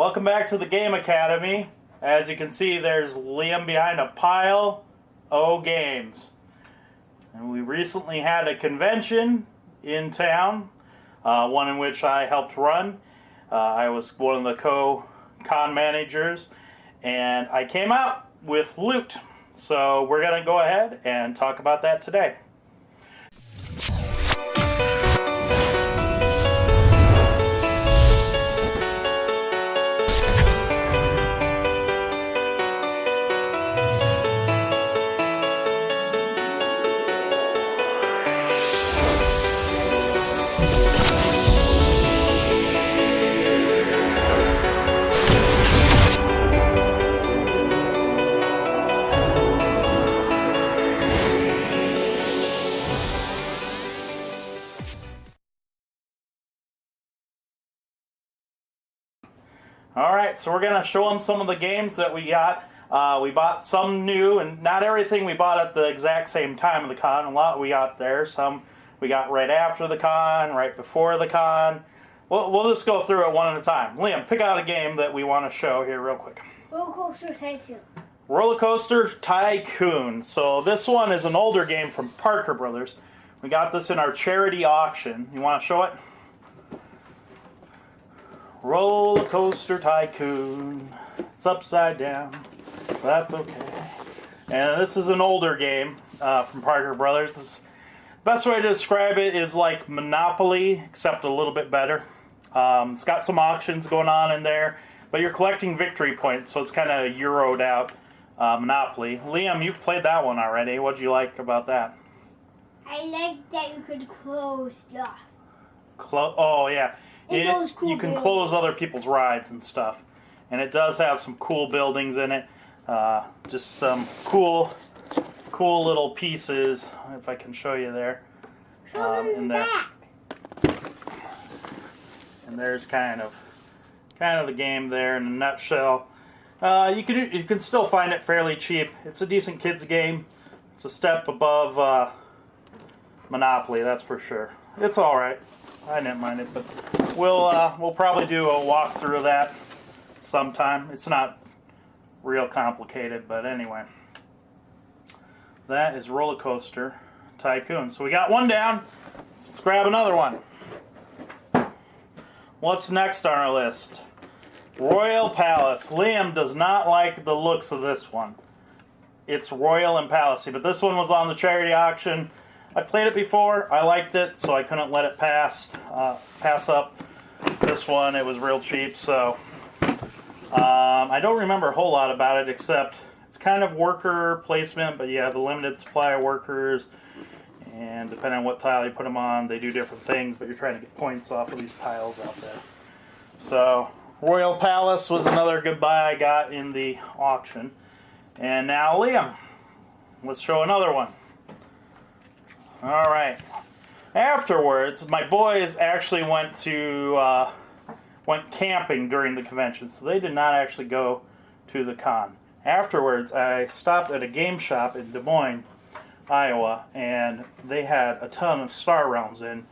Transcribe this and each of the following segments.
Welcome back to the Game Academy. As you can see, there's Liam behind a pile of games. And we recently had a convention in town, one in which I helped run. I was one of the con managers, and I came out with loot. So we're going to go ahead and talk about that today. Alright, so we're going to show them some of the games that we got. We bought some new, and not everything we bought at the exact same time of the con. A lot we got there. Some we got right after the con, right before the con. We'll just go through it one at a time. Liam, pick out a game that we want to show here real quick. Roller Coaster Tycoon. Roller Coaster Tycoon. So this one is an older game from Parker Brothers. We got this in our charity auction. You want to show it? Roller Coaster Tycoon. It's upside down. That's okay. And this is an older game from Parker Brothers. The best way to describe it is like Monopoly, except a little bit better. It's got some auctions going on in there, but you're collecting victory points, so it's kind of Euroed out Monopoly. Liam, you've played that one already. What do you like about that? I like that you could close stuff. Oh, yeah. Cool you can buildings. close other people's rides and stuff. And it does have some cool buildings in it. Just some cool little pieces, if I can show you there. In there. And there's kind of the game there in a nutshell. You can still find it fairly cheap. It's a decent kids game. It's a step above Monopoly, that's for sure. It's all right. I didn't mind it, but we'll probably do a walkthrough of that sometime. It's not real complicated, but anyway. That is Roller Coaster Tycoon. So we got one down. Let's grab another one. What's next on our list? Royal Palace. Liam does not like the looks of this one. It's royal and palacey, but this one was on the charity auction. I played it before, I liked it, so I couldn't let it pass up. This one, it was real cheap, so I don't remember a whole lot about it, except it's kind of worker placement, but you have a limited supply of workers, and depending on what tile you put them on, they do different things, but you're trying to get points off of these tiles out there. So, Royal Palace was another good buy I got in the auction. And now, Liam, let's show another one. Alright. Afterwards, my boys actually went camping during the convention, so they did not actually go to the con. Afterwards, I stopped at a game shop in Des Moines, Iowa, and they had a ton of Star Realms in.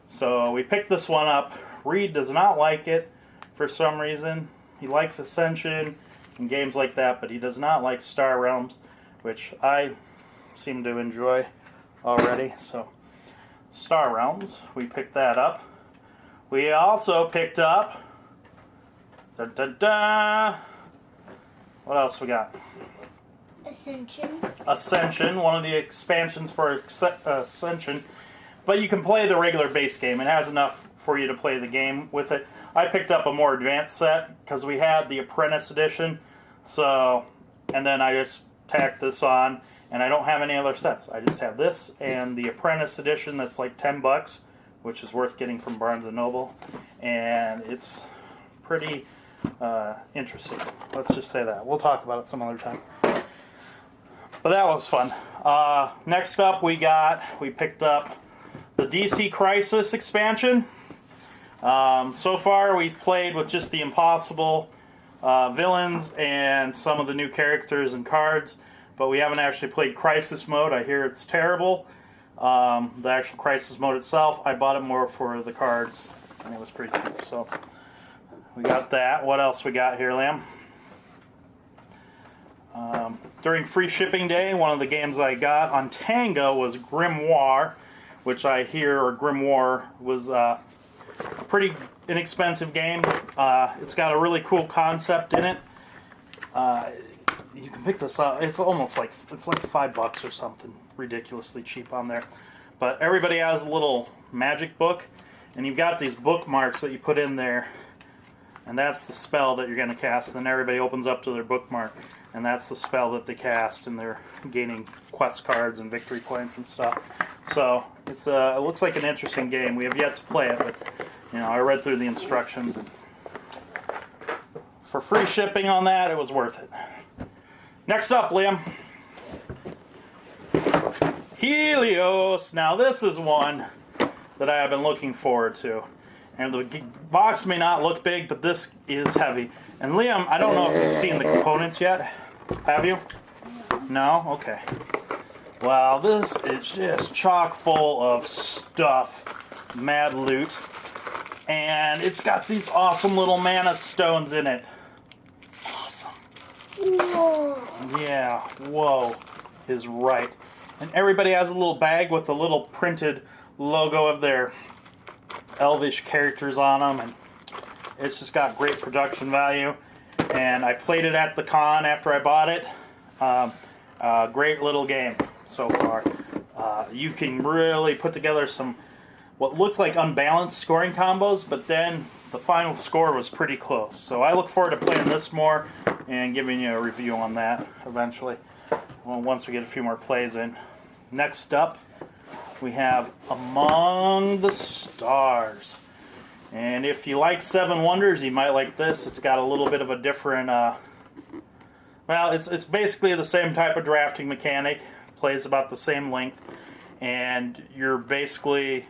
So we picked this one up. Reed does not like it for some reason. He likes Ascension and games like that, but he does not like Star Realms, which I seem to enjoy already. So Star Realms, we picked that up. We also picked up what else we got? Ascension, one of the expansions for Ascension, but you can play the regular base game. It has enough for you to play the game with it. I picked up a more advanced set because we had the Apprentice Edition, so, and then I just tacked this on. And I don't have any other sets. I just have this and the Apprentice Edition that's like $10, which is worth getting from Barnes & Noble. And it's pretty interesting. Let's just say that. We'll talk about it some other time. But that was fun. Next up we picked up the DC Crisis expansion. So far we've played with just the Impossible villains and some of the new characters and cards. But we haven't actually played Crisis Mode. I hear it's terrible. The actual Crisis Mode itself, I bought it more for the cards, and it was pretty cheap. So We got that. What else we got here, Liam? During free shipping day, one of the games I got on Tango was Grimoire, which I hear, or Grimoire, was a pretty inexpensive game. It's got a really cool concept in it. You can pick this up. It's almost like $5 or something, ridiculously cheap on there. But everybody has a little magic book, and you've got these bookmarks that you put in there, and that's the spell that you're going to cast. And then everybody opens up to their bookmark, and that's the spell that they cast, and they're gaining quest cards and victory points and stuff. So it looks like an interesting game. We have yet to play it, but I read through the instructions, and for free shipping on that, it was worth it. Next up, Liam. Helios. Now this is one that I have been looking forward to. And the box may not look big, but this is heavy. And Liam, I don't know if you've seen the components yet. Have you? No? Okay. Well, this is just chock full of stuff. Mad loot. And it's got these awesome little mana stones in it. Awesome. Whoa. Yeah, whoa is right. And everybody has a little bag with a little printed logo of their elvish characters on them, and it's just got great production value. And I played it at the con after I bought it. Great little game so far. You can really put together some what looked like unbalanced scoring combos, but then the final score was pretty close. So I look forward to playing this more and giving you a review on that eventually, once we get a few more plays in. Next up, we have Among the Stars. And if you like Seven Wonders, you might like this. It's got a little bit of a different, well, it's basically the same type of drafting mechanic. Plays about the same length. And you're basically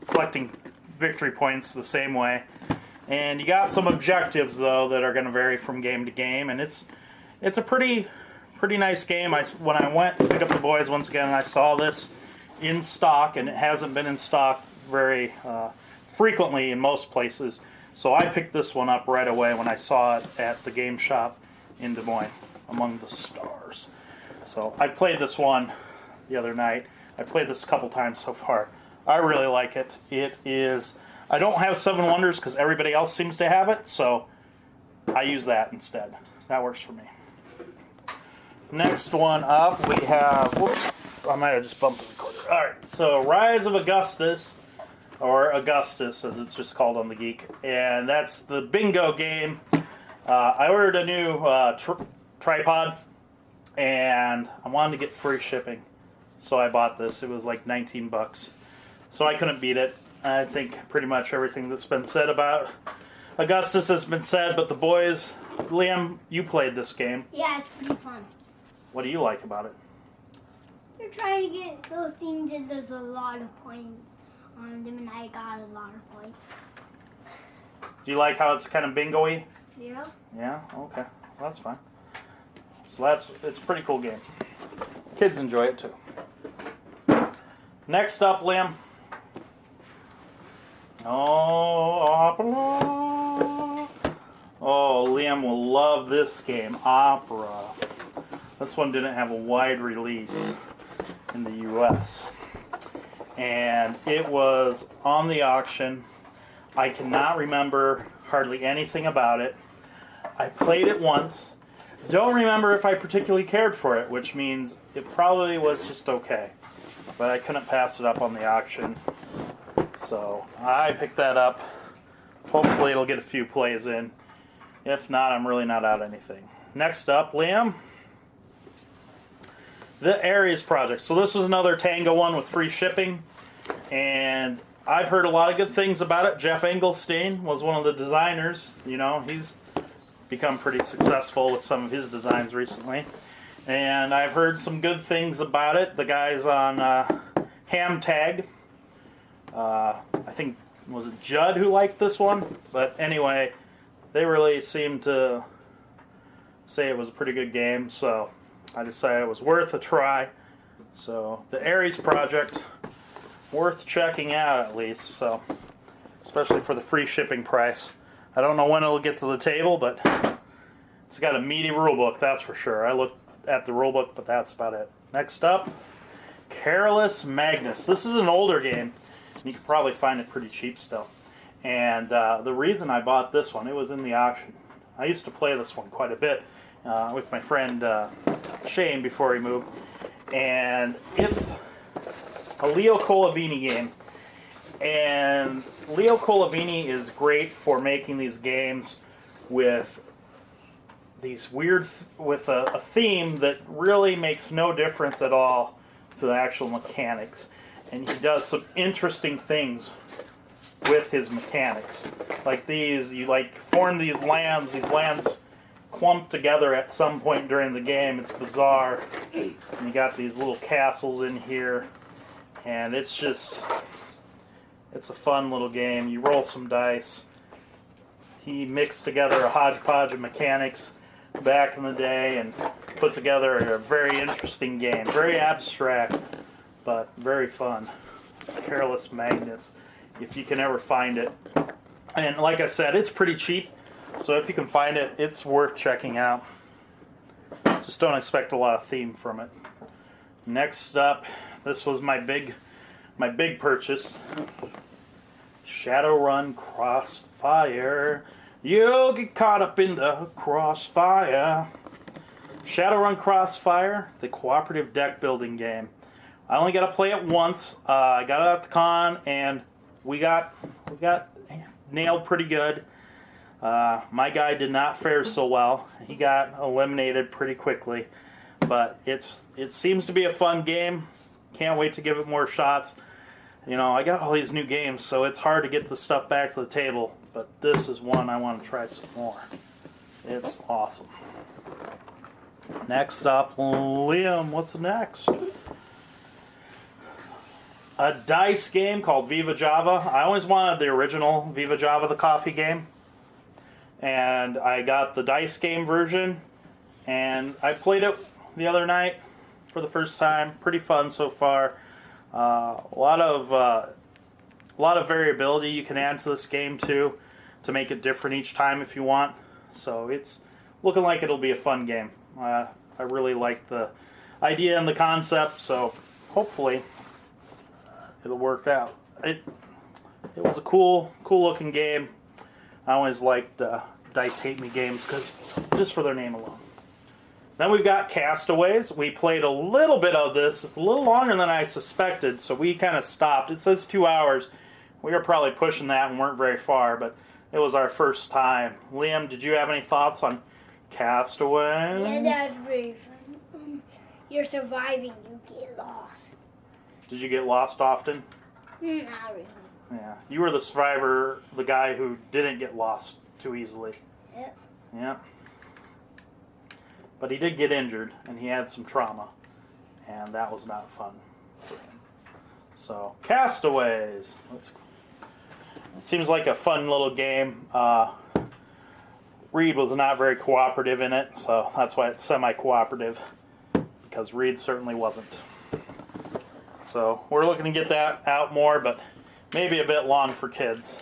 collecting victory points the same way. And you got some objectives, though, that are going to vary from game to game. And it's a pretty nice game. When I went to pick up the boys once again, and I saw this in stock, and it hasn't been in stock very frequently in most places. So I picked this one up right away when I saw it at the game shop in Des Moines, Among the Stars. So I played this one the other night. I played this a couple times so far. I really like it. It is... I don't have Seven Wonders because everybody else seems to have it, so I use that instead. That works for me. Next one up, we have... Whoops, I might have just bumped the recorder. Alright, so Rise of Augustus, or Augustus as it's just called on the Geek, and that's the bingo game. I ordered a new tripod, and I wanted to get free shipping, so I bought this. It was like $19. So I couldn't beat it. I think pretty much everything that's been said about Augustus has been said, but the boys... Liam, you played this game. Yeah, it's pretty fun. What do you like about it? You're trying to get those things and there's a lot of points on them, and I got a lot of points. Do you like how it's kind of bingo-y? Yeah. Yeah? Okay. Well, that's fine. So it's a pretty cool game. Kids enjoy it too. Next up, Liam. Oh, Liam will love this game, Opera. This one didn't have a wide release in the US. And it was on the auction. I cannot remember hardly anything about it. I played it once. Don't remember if I particularly cared for it, which means it probably was just okay. But I couldn't pass it up on the auction. So I picked that up. Hopefully it'll get a few plays in. If not, I'm really not out anything. Next up, Liam. The Ares Project. So this was another Tango one with free shipping. And I've heard a lot of good things about it. Jeff Engelstein was one of the designers. He's become pretty successful with some of his designs recently. And I've heard some good things about it. The guys on Hamtag. I think, was it Judd who liked this one? But anyway, they really seemed to say it was a pretty good game, so I decided it was worth a try. So the Ares Project, worth checking out at least, so especially for the free shipping price. I don't know when it'll get to the table, but it's got a meaty rulebook, that's for sure. I looked at the rulebook, but that's about it. Next up, Careless Magnus. This is an older game. You can probably find it pretty cheap still. And the reason I bought this one, it was in the auction. I used to play this one quite a bit with my friend Shane before he moved. And it's a Leo Colavini game. And Leo Colavini is great for making these games with these weird, with a theme that really makes no difference at all to the actual mechanics. And he does some interesting things with his mechanics. Like these, you like form these lands clump together at some point during the game. It's bizarre. And you got these little castles in here. And it's just, it's a fun little game. You roll some dice. He mixed together a hodgepodge of mechanics back in the day and put together a very interesting game. Very abstract, but very fun. Careless Magnus, if you can ever find it. And like I said, it's pretty cheap, so if you can find it, it's worth checking out. Just don't expect a lot of theme from it. Next up, this was my big purchase. Shadowrun Crossfire. You'll get caught up in the crossfire. Shadowrun Crossfire, the cooperative deck building game. I only got to play it once. I got it at the con, and we got nailed pretty good. My guy did not fare so well. He got eliminated pretty quickly, but it seems to be a fun game. Can't wait to give it more shots. You know, I got all these new games, so it's hard to get the stuff back to the table, but this is one I want to try some more. It's awesome. Next up, Liam, what's next? A dice game called Viva Java. I always wanted the original Viva Java, the coffee game. And I got the dice game version, and I played it the other night for the first time. Pretty fun so far. A lot of variability you can add to this game too, to make it different each time if you want. So it's looking like it'll be a fun game. I really like the idea and the concept, so hopefully it'll work out. It was a cool looking game. I always liked Dice Hate Me games just for their name alone. Then we've got Castaways. We played a little bit of this. It's a little longer than I suspected, so we kind of stopped. It says 2 hours. We were probably pushing that and weren't very far, but it was our first time. Liam, did you have any thoughts on Castaways? Yeah, that's very fun. You're surviving. You get lost. Did you get lost often? Not really. Yeah. You were the survivor, the guy who didn't get lost too easily. Yep. Yeah. But he did get injured, and he had some trauma, and that was not fun for him. So, Castaways. It seems like a fun little game. Reed was not very cooperative in it, so that's why it's semi-cooperative, because Reed certainly wasn't. So, we're looking to get that out more, but maybe a bit long for kids.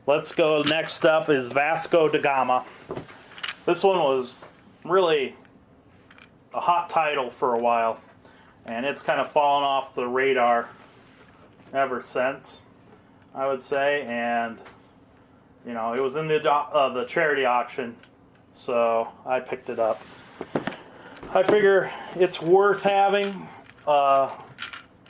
Let's go. Next up is Vasco de Gama. This one was really a hot title for a while, and it's kind of fallen off the radar ever since, I would say. And you know, it was in the charity auction, so I picked it up. I figure it's worth having.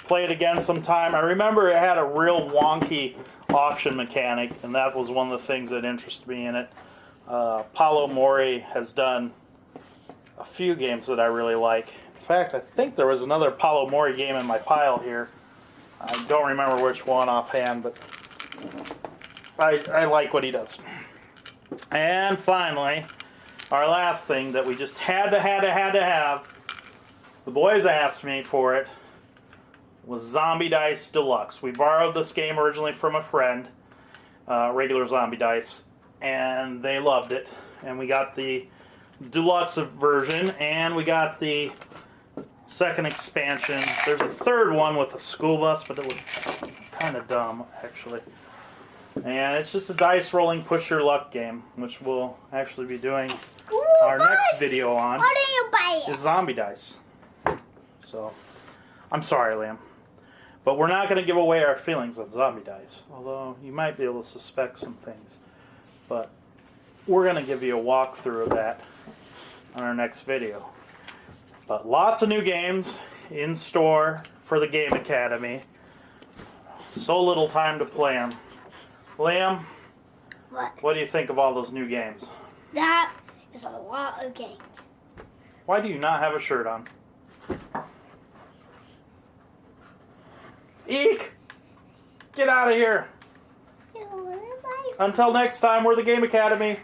Play it again sometime. I remember it had a real wonky auction mechanic, and that was one of the things that interested me in it. Paulo Maury has done a few games that I really like. In fact, I think there was another Paulo Maury game in my pile here. I don't remember which one offhand, but I like what he does. And finally, our last thing that we just had to have, the boys asked me for it, was Zombie Dice Deluxe. We borrowed this game originally from a friend, regular Zombie Dice, and they loved it. And we got the Deluxe version, and we got the second expansion. There's a third one with a school bus, but it was kind of dumb, actually. And it's just a dice rolling push your luck game, which we'll actually be doing Ooh, our next video on. How do you buy it? Is zombie dice. So, I'm sorry, Liam. But we're not going to give away our feelings on zombie dice. Although, you might be able to suspect some things. But, we're going to give you a walkthrough of that on our next video. But lots of new games in store for the Game Academy. So little time to play them. Liam, what do you think of all those new games? That is a lot of games. Why do you not have a shirt on? Eek! Get out of here! Until next time, we're the Game Academy.